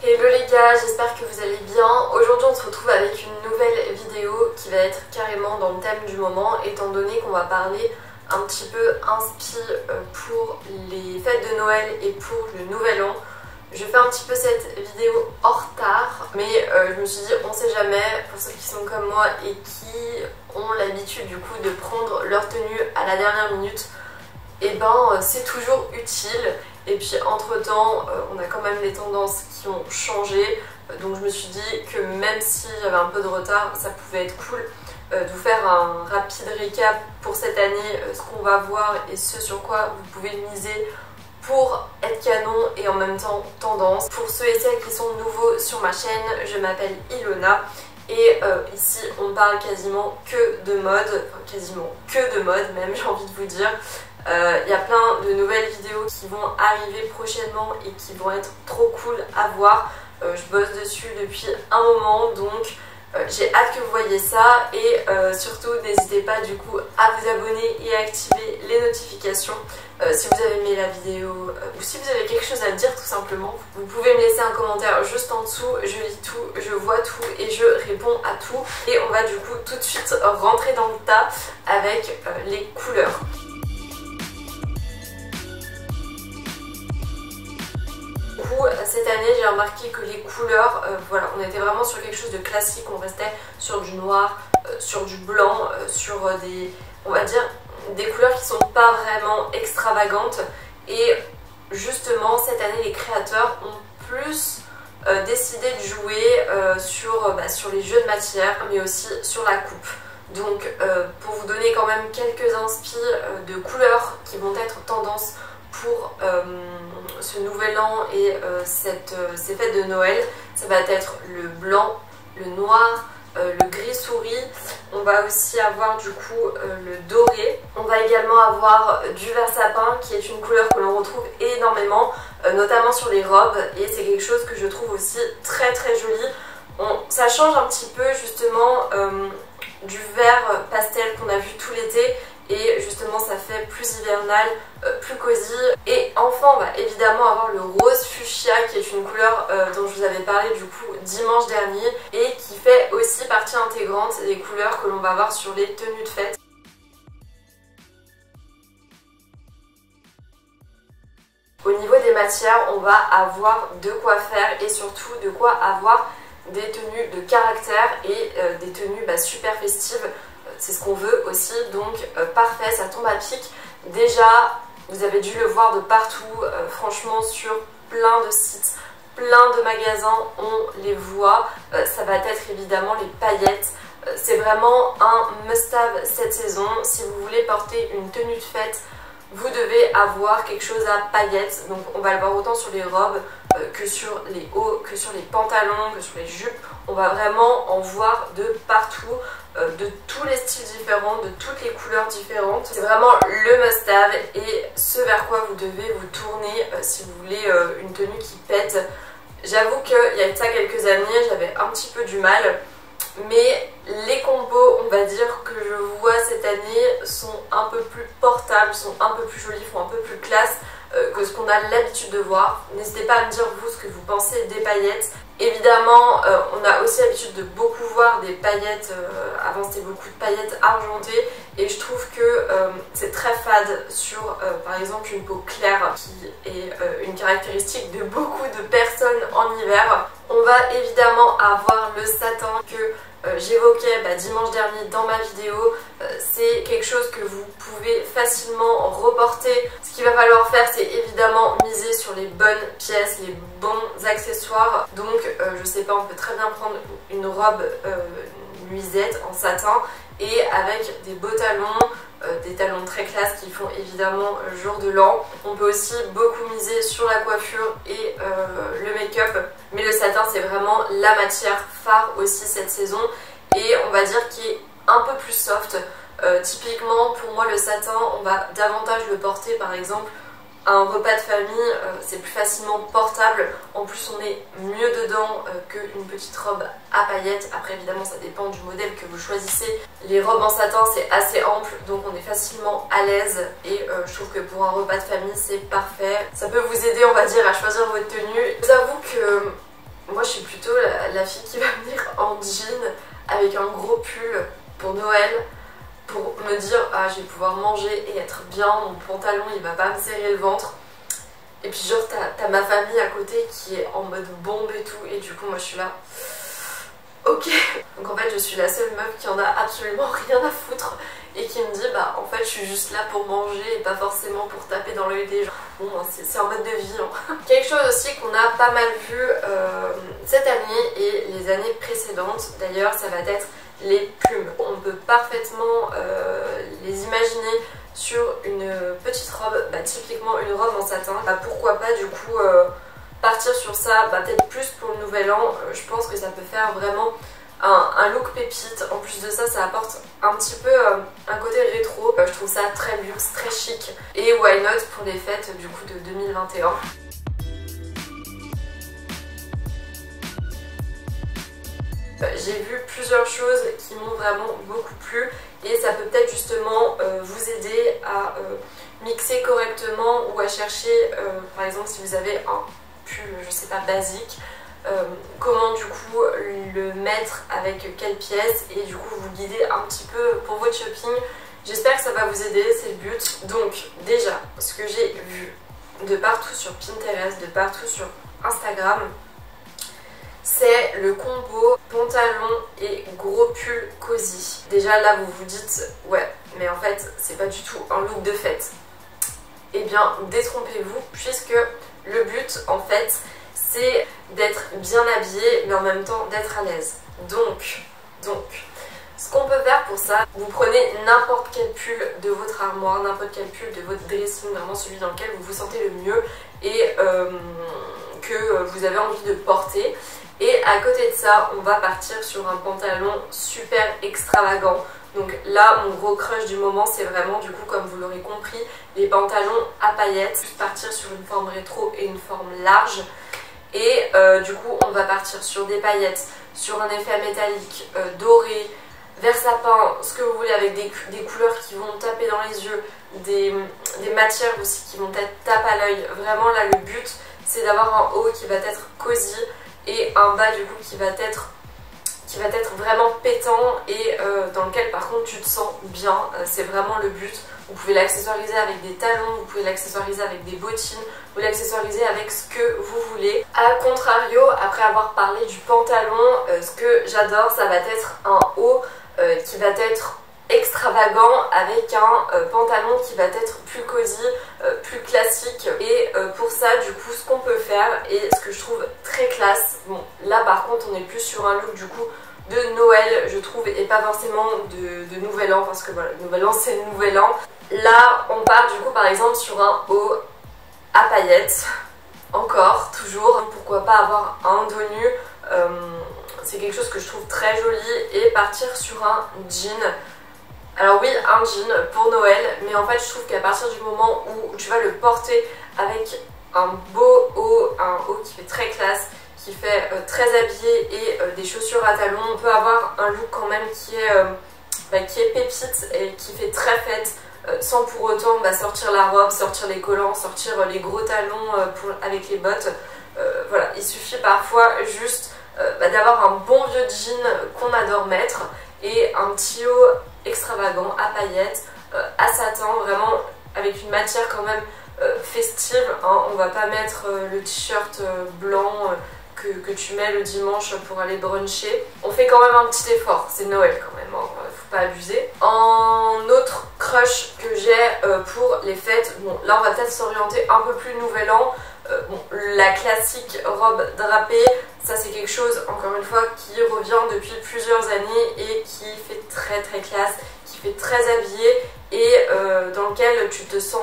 Hello les gars, j'espère que vous allez bien. Aujourd'hui on se retrouve avec une nouvelle vidéo qui va être carrément dans le thème du moment, étant donné qu'on va parler un petit peu inspi pour les fêtes de Noël et pour le nouvel an. Je fais un petit peu cette vidéo en retard, mais je me suis dit on sait jamais, pour ceux qui sont comme moi et qui ont l'habitude du coup de prendre leur tenue à la dernière minute, et ben c'est toujours utile. Et puis entre temps on a quand même les tendances qui ont changé, donc je me suis dit que même si j'avais un peu de retard, ça pouvait être cool de vous faire un rapide récap pour cette année, ce qu'on va voir et ce sur quoi vous pouvez miser pour être canon et en même temps tendance. Pour ceux et celles qui sont nouveaux sur ma chaîne, je m'appelle Ilona et ici on parle quasiment que de mode, enfin quasiment que de mode même, j'ai envie de vous dire. Y a plein de nouvelles vidéos qui vont arriver prochainement et qui vont être trop cool à voir. Je bosse dessus depuis un moment, donc j'ai hâte que vous voyez ça. Et surtout n'hésitez pas du coup à vous abonner et à activer les notifications si vous avez aimé la vidéo ou si vous avez quelque chose à me dire tout simplement. Vous pouvez me laisser un commentaire juste en dessous, je lis tout, je vois tout et je réponds à tout. Et on va du coup tout de suite rentrer dans le tas avec les couleurs. Cette année j'ai remarqué que les couleurs, voilà, on était vraiment sur quelque chose de classique, on restait sur du noir, sur du blanc, sur des, on va dire, des couleurs qui sont pas vraiment extravagantes. Et justement cette année les créateurs ont plus décidé de jouer sur les jeux de matière, mais aussi sur la coupe. Donc pour vous donner quand même quelques inspi de couleurs qui vont être tendance pour ce nouvel an et ces fêtes de Noël, ça va être le blanc, le noir, le gris souris. On va aussi avoir du coup le doré. On va également avoir du vert sapin qui est une couleur que l'on retrouve énormément, notamment sur les robes, et c'est quelque chose que je trouve aussi très très joli. Ça change un petit peu justement du vert pastel qu'on a vu tout l'été. Et justement ça fait plus hivernal, plus cosy. Et enfin on va évidemment avoir le rose fuchsia qui est une couleur dont je vous avais parlé du coup dimanche dernier et qui fait aussi partie intégrante des couleurs que l'on va avoir sur les tenues de fête. Au niveau des matières, on va avoir de quoi faire et surtout de quoi avoir des tenues de caractère et des tenues super festives. C'est ce qu'on veut aussi, donc parfait, ça tombe à pic. Déjà, vous avez dû le voir de partout, franchement sur plein de sites, plein de magasins, on les voit. Ça va être évidemment les paillettes. C'est vraiment un must-have cette saison. Si vous voulez porter une tenue de fête, vous devez avoir quelque chose à paillettes. Donc on va le voir autant sur les robes que sur les hauts, que sur les pantalons, que sur les jupes. On va vraiment en voir de partout, de tous les styles différents, de toutes les couleurs différentes. C'est vraiment le must-have et ce vers quoi vous devez vous tourner si vous voulez une tenue qui pète. J'avoue qu'il y a de ça quelques années, j'avais un petit peu du mal. Mais les combos, on va dire, que je vois cette année sont un peu plus portables, sont un peu plus jolis, font un peu plus classe que ce qu'on a l'habitude de voir. N'hésitez pas à me dire vous ce que vous pensez des paillettes. Évidemment, on a aussi l'habitude de beaucoup voir des paillettes, avant c'était beaucoup de paillettes argentées et je trouve que c'est très fade sur par exemple une peau claire qui est une caractéristique de beaucoup de personnes en hiver. On va évidemment avoir le satin que j'évoquais dimanche dernier dans ma vidéo. C'est quelque chose que vous pouvez facilement reporter. Ce qu'il va falloir faire, c'est évidemment miser sur les bonnes pièces, les bons accessoires. Donc je sais pas, on peut très bien prendre une robe nuisette en satin et avec des beaux talons, des talons très classe qui font évidemment jour de l'an. On peut aussi beaucoup miser sur la coiffure et le make-up, mais le satin c'est vraiment la matière phare aussi cette saison et on va dire qu'il est un peu plus soft. Typiquement pour moi le satin, on va davantage le porter par exemple à un repas de famille, c'est plus facilement portable. En plus on est mieux dedans qu'une petite robe à paillettes. Après évidemment ça dépend du modèle que vous choisissez. Les robes en satin c'est assez ample donc on est facilement à l'aise et je trouve que pour un repas de famille c'est parfait. Ça peut vous aider on va dire à choisir votre tenue. Je vous avoue que Moi je suis plutôt la fille qui va venir en jean avec un gros pull pour Noël, pour me dire ah je vais pouvoir manger et être bien, mon pantalon il va pas me serrer le ventre. Et puis genre t'as ma famille à côté qui est en mode bombe et tout, et du coup moi je suis là ok. Donc en fait je suis la seule meuf qui en a absolument rien à foutre et qui me dit bah en fait je suis juste là pour manger et pas forcément pour taper dans l'œil des gens. Bon c'est un mode de vie hein. Quelque chose aussi qu'on a pas mal vu cette année et les années précédentes d'ailleurs, ça va être les plumes. On peut parfaitement les imaginer sur une petite robe, bah, typiquement une robe en satin. Bah, pourquoi pas du coup partir sur ça, bah, peut-être plus pour le nouvel an. Je pense que ça peut faire vraiment un look pépite. En plus de ça, ça apporte un petit peu un côté rétro. Je trouve ça très luxe, très chic. Et why not pour les fêtes du coup de 2021. J'ai vu plusieurs choses qui m'ont vraiment beaucoup plu et ça peut peut-être justement vous aider à mixer correctement ou à chercher, par exemple si vous avez un pull, je sais pas, basique, comment du coup le mettre avec quelle pièce et du coup vous guider un petit peu pour votre shopping. J'espère que ça va vous aider, c'est le but. Donc déjà, ce que j'ai vu de partout sur Pinterest, de partout sur Instagram, c'est le combo pantalon et gros pull cosy. Déjà là vous vous dites ouais mais en fait c'est pas du tout un look de fête. Eh bien détrompez-vous puisque le but en fait c'est d'être bien habillé mais en même temps d'être à l'aise. Donc ce qu'on peut faire pour ça, vous prenez n'importe quel pull de votre armoire, n'importe quel pull de votre dressing, vraiment celui dans lequel vous vous sentez le mieux et que vous avez envie de porter. Et à côté de ça, on va partir sur un pantalon super extravagant. Donc là, mon gros crush du moment, c'est vraiment, du coup, comme vous l'aurez compris, les pantalons à paillettes. Partir sur une forme rétro et une forme large. Et du coup, on va partir sur des paillettes, sur un effet métallique, doré, vert sapin, ce que vous voulez, avec des couleurs qui vont taper dans les yeux, des matières aussi qui vont être tape à l'œil. Vraiment, là, le but, c'est d'avoir un haut qui va être cosy et un bas du coup qui va être vraiment pétant et dans lequel par contre tu te sens bien. C'est vraiment le but. Vous pouvez l'accessoiriser avec des talons, vous pouvez l'accessoiriser avec des bottines, vous pouvez l'accessoiriser avec ce que vous voulez. A contrario, après avoir parlé du pantalon, ce que j'adore, ça va être un haut qui va être extravagant avec un pantalon qui va être plus cosy, plus classique. Et pour ça du coup ce qu'on peut faire et ce que je trouve très classe, bon là par contre on est plus sur un look du coup de Noël je trouve et pas forcément de Nouvel An parce que voilà, le Nouvel An c'est le Nouvel An. Là on part du coup par exemple sur un haut à paillettes, encore, toujours, pourquoi pas avoir un dos nu, c'est quelque chose que je trouve très joli et partir sur un jean. Alors oui, un jean pour Noël, mais en fait je trouve qu'à partir du moment où tu vas le porter avec un beau haut, un haut qui fait très classe, qui fait très habillé et des chaussures à talons, on peut avoir un look quand même qui est pépite et qui fait très fête, sans pour autant sortir la robe, sortir les collants, sortir les gros talons avec les bottes. Voilà, il suffit parfois juste d'avoir un bon vieux jean qu'on adore mettre et un petit haut extravagant à paillettes, à satin, vraiment avec une matière quand même festive, hein. On va pas mettre le t-shirt blanc que tu mets le dimanche pour aller bruncher. On fait quand même un petit effort, c'est Noël quand même, hein, faut pas abuser. En autre crush que j'ai pour les fêtes, bon là on va peut-être s'orienter un peu plus Nouvel An. Bon, la classique robe drapée, ça c'est quelque chose encore une fois qui revient depuis plusieurs années et qui fait très très classe, qui fait très habillé et dans lequel tu te sens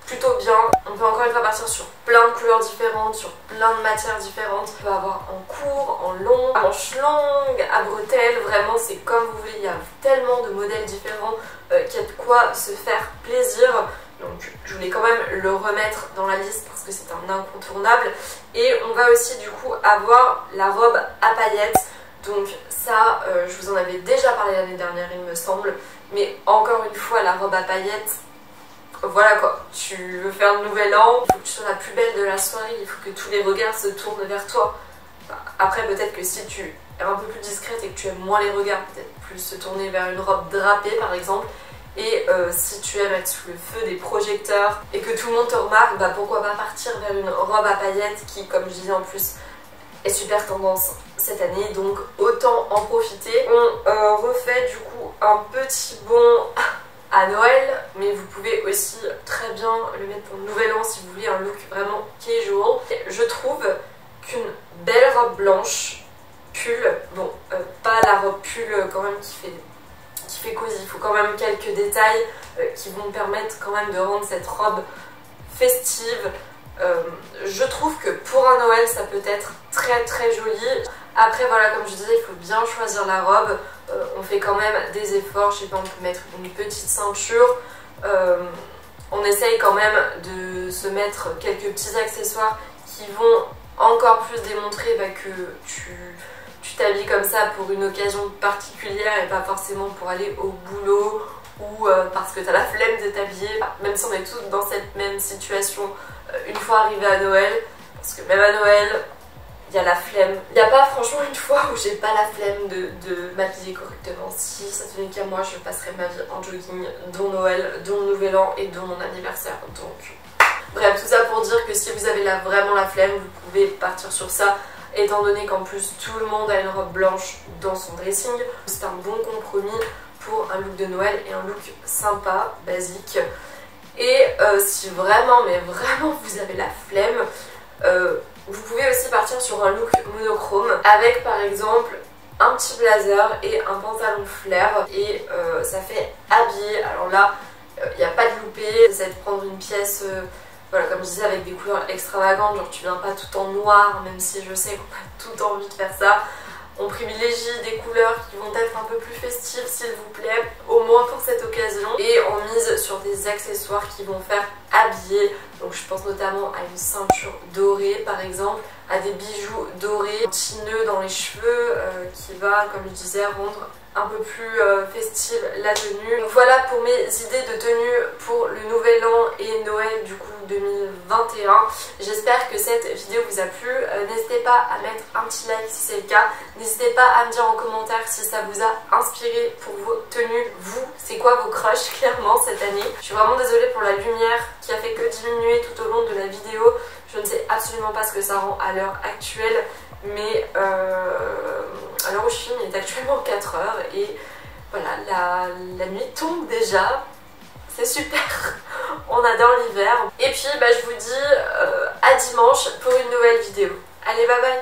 plutôt bien. On peut encore une fois partir sur plein de couleurs différentes, sur plein de matières différentes. On peut avoir en court, en long, à manches longues, à bretelles, vraiment c'est comme vous voulez, il y a tellement de modèles différents qu'il y a de quoi se faire plaisir. Donc je voulais quand même le remettre dans la liste parce que c'est un incontournable. Et on va aussi du coup avoir la robe à paillettes. Donc ça, je vous en avais déjà parlé l'année dernière il me semble. Mais encore une fois, la robe à paillettes, voilà quoi. Tu veux faire le Nouvel An, il faut que tu sois la plus belle de la soirée, il faut que tous les regards se tournent vers toi. Après peut-être que si tu es un peu plus discrète et que tu aimes moins les regards, peut-être plus se tourner vers une robe drapée par exemple. Et si tu aimes être sous le feu des projecteurs et que tout le monde te remarque, bah pourquoi pas partir vers une robe à paillettes qui, comme je disais en plus, est super tendance cette année, donc autant en profiter. On refait du coup un petit bond à Noël, mais vous pouvez aussi très bien le mettre pour le nouvel an si vous voulez un look vraiment casual. Je trouve qu'une belle robe blanche, pull, bon, pas la robe pull quand même qui fait cosy, il faut quand même quelques détails qui vont permettre quand même de rendre cette robe festive. Je trouve que pour un Noël ça peut être très très joli. Après voilà, comme je disais, il faut bien choisir la robe. On fait quand même des efforts, je sais pas, on peut mettre une petite ceinture. On essaye quand même de se mettre quelques petits accessoires qui vont encore plus démontrer que tu t'habilles comme ça pour une occasion particulière et pas forcément pour aller au boulot ou parce que tu as la flemme de t'habiller, même si on est tous dans cette même situation une fois arrivé à Noël, parce que même à Noël, il y a la flemme. Il n'y a pas franchement une fois où j'ai pas la flemme de m'habiller correctement. Si ça tenait qu'à moi, je passerais ma vie en jogging, dont Noël, dont le Nouvel An et dont mon anniversaire. Donc, bref, tout ça pour dire que si vous avez vraiment la flemme, vous pouvez partir sur ça. Étant donné qu'en plus tout le monde a une robe blanche dans son dressing, c'est un bon compromis pour un look de Noël et un look sympa, basique. Et si vraiment, mais vraiment vous avez la flemme, vous pouvez aussi partir sur un look monochrome avec par exemple un petit blazer et un pantalon flair et ça fait habillé. Alors là, il n'y a pas de loupé, c'est de prendre une pièce... voilà, comme je disais, avec des couleurs extravagantes, genre tu viens pas tout en noir, même si je sais qu'on a tout envie de faire ça. On privilégie des couleurs qui vont être un peu plus festives, s'il vous plaît, au moins pour cette occasion. Et on mise sur des accessoires qui vont faire habiller. Donc je pense notamment à une ceinture dorée par exemple, à des bijoux dorés, un petit nœud dans les cheveux qui va, comme je disais, rendre un peu plus festive la tenue. Donc voilà pour mes idées de tenue pour le Nouvel An et Noël du coup 2021. J'espère que cette vidéo vous a plu. N'hésitez pas à mettre un petit like si c'est le cas. N'hésitez pas à me dire en commentaire si ça vous a inspiré pour vos tenues. Vous, c'est quoi vos crushs clairement cette année? Je suis vraiment désolée pour la lumière qui a fait que diminuer tout au long de la vidéo. Je ne sais absolument pas ce que ça rend à l'heure actuelle. Mais à l'heure où je filme, il est actuellement 4 heures et voilà, la nuit tombe déjà. C'est super, on adore l'hiver. Et puis je vous dis à dimanche pour une nouvelle vidéo. Allez, bye bye.